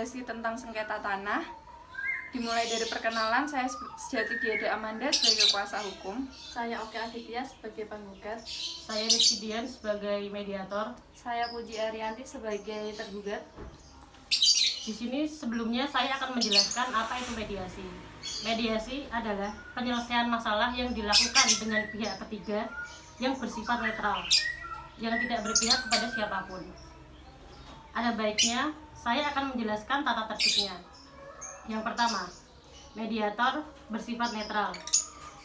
Tentang sengketa tanah. Dimulai dari perkenalan, saya Sejati Diada Amanda sebagai kuasa hukum. Saya Oke Aditya sebagai penggugat. Saya Residian sebagai mediator. Saya Puji Arianti sebagai tergugat. Di sini sebelumnya saya akan menjelaskan apa itu mediasi. Mediasi adalah penyelesaian masalah yang dilakukan dengan pihak ketiga yang bersifat netral, yang tidak berpihak kepada siapapun. Ada baiknya saya akan menjelaskan tata tertibnya. Yang pertama, mediator bersifat netral.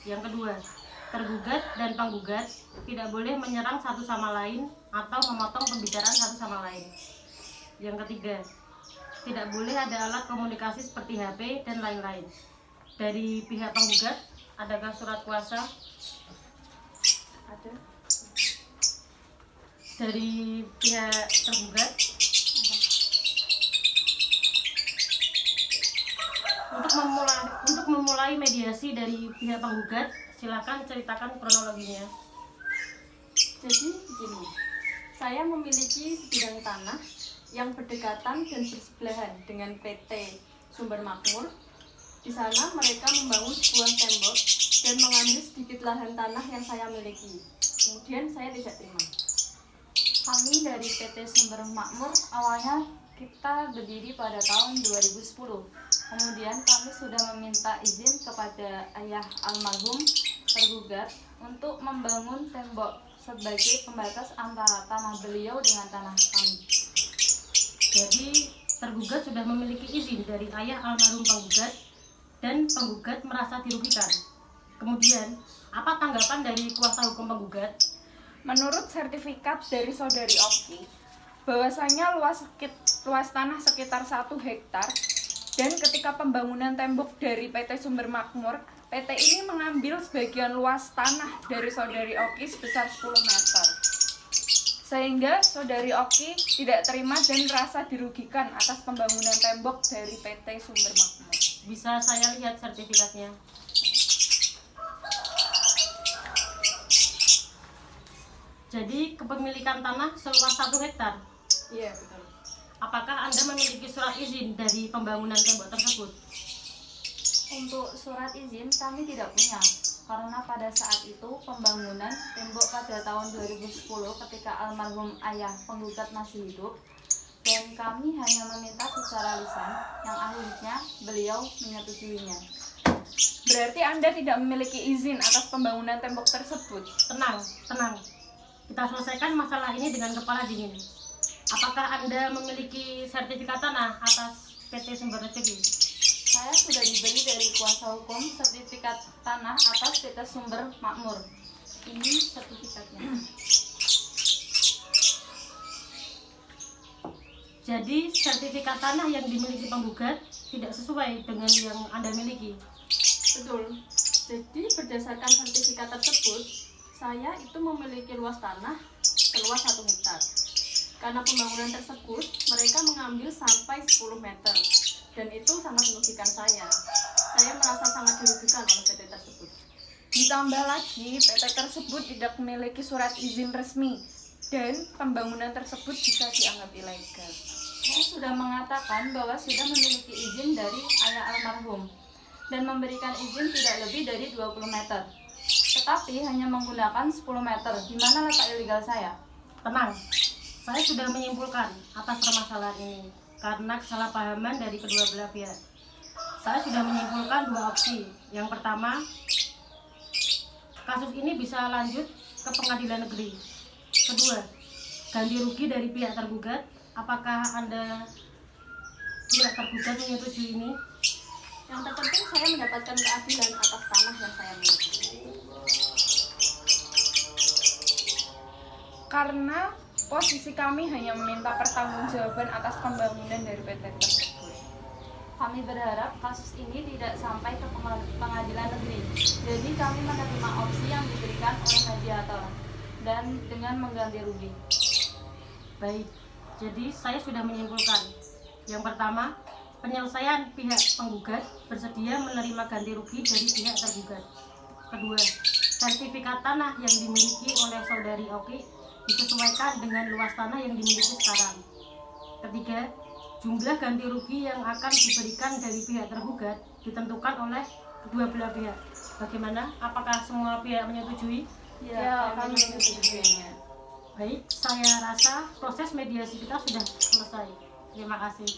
Yang kedua, tergugat dan penggugat tidak boleh menyerang satu sama lain atau memotong pembicaraan satu sama lain. Yang ketiga, tidak boleh ada alat komunikasi seperti HP dan lain-lain. Dari pihak penggugat, adakah surat kuasa? Ada. Dari pihak tergugat, untuk memulai mediasi dari pihak penggugat, silakan ceritakan kronologinya. Jadi begini, saya memiliki sebidang tanah yang berdekatan dan bersebelahan dengan PT Sumber Makmur. Di sana mereka membangun sebuah tembok dan mengambil sedikit lahan tanah yang saya miliki. Kemudian saya tidak terima. Kami dari PT Sumber Makmur awalnya kita berdiri pada tahun 2010. Kemudian kami sudah meminta izin kepada ayah almarhum tergugat untuk membangun tembok sebagai pembatas antara tanah beliau dengan tanah kami. Jadi tergugat sudah memiliki izin dari ayah almarhum penggugat dan penggugat merasa dirugikan. Kemudian, apa tanggapan dari kuasa hukum penggugat? Menurut sertifikat dari saudari Oki, bahwasanya luas tanah sekitar 1 hektar, dan ketika pembangunan tembok dari PT Sumber Makmur, PT ini mengambil sebagian luas tanah dari saudari Oki sebesar 10 meter. Sehingga saudari Oki tidak terima dan merasa dirugikan atas pembangunan tembok dari PT Sumber Makmur. Bisa saya lihat sertifikatnya? Jadi kepemilikan tanah seluas 1 hektar? Iya, betul. Apakah Anda memiliki surat izin dari pembangunan tembok tersebut? Untuk surat izin kami tidak punya, karena pada saat itu pembangunan tembok pada tahun 2010 ketika almarhum ayah penggugat masih hidup, dan kami hanya meminta secara lisan yang akhirnya beliau menyetujuinya. Berarti Anda tidak memiliki izin atas pembangunan tembok tersebut? Tenang. Kita selesaikan masalah ini dengan kepala dingin. Apakah Anda memiliki sertifikat tanah atas PT Sumber Rezeki? Saya sudah diberi dari kuasa hukum sertifikat tanah atas PT Sumber Makmur. Ini sertifikatnya. Jadi sertifikat tanah yang dimiliki penggugat tidak sesuai dengan yang Anda miliki. Betul. Jadi berdasarkan sertifikat tersebut, saya itu memiliki luas tanah seluas 1 hektar. Karena pembangunan tersebut, mereka mengambil sampai 10 meter. Dan itu sangat merugikan saya. Saya merasa sangat dirugikan oleh PT tersebut. Ditambah lagi, PT tersebut tidak memiliki surat izin resmi dan pembangunan tersebut bisa dianggap ilegal. Saya sudah mengatakan bahwa sudah memiliki izin dari ayah almarhum dan memberikan izin tidak lebih dari 20 meter. Tetapi hanya menggunakan 10 meter. Di mana letak ilegal saya? Tenang, saya sudah menyimpulkan atas permasalahan ini karena kesalahpahaman dari kedua belah pihak. Saya sudah menyimpulkan 2 opsi. Yang pertama, kasus ini bisa lanjut ke pengadilan negeri. Kedua, ganti rugi dari pihak tergugat. Apakah Anda pihak tergugat menyetujui ini? Yang terpenting saya mendapatkan keadilan atas tanah yang saya miliki. Karena posisi kami hanya meminta pertanggungjawaban atas pembangunan dari PT tersebut. Kami berharap kasus ini tidak sampai ke pengadilan negeri. Jadi kami menerima opsi yang diberikan oleh mediator dan dengan mengganti rugi. Baik, jadi saya sudah menyimpulkan. Yang pertama, penyelesaian pihak penggugat bersedia menerima ganti rugi dari pihak tergugat. Kedua, sertifikat tanah yang dimiliki oleh saudari Oki disesuaikan dengan luas tanah yang dimiliki sekarang. Ketiga, Jumlah ganti rugi yang akan diberikan dari pihak tergugat ditentukan oleh kedua belah pihak. Bagaimana? Apakah semua pihak menyetujui? Ya, kami menyetujuinya. Baik, saya rasa proses mediasi kita sudah selesai. Terima kasih.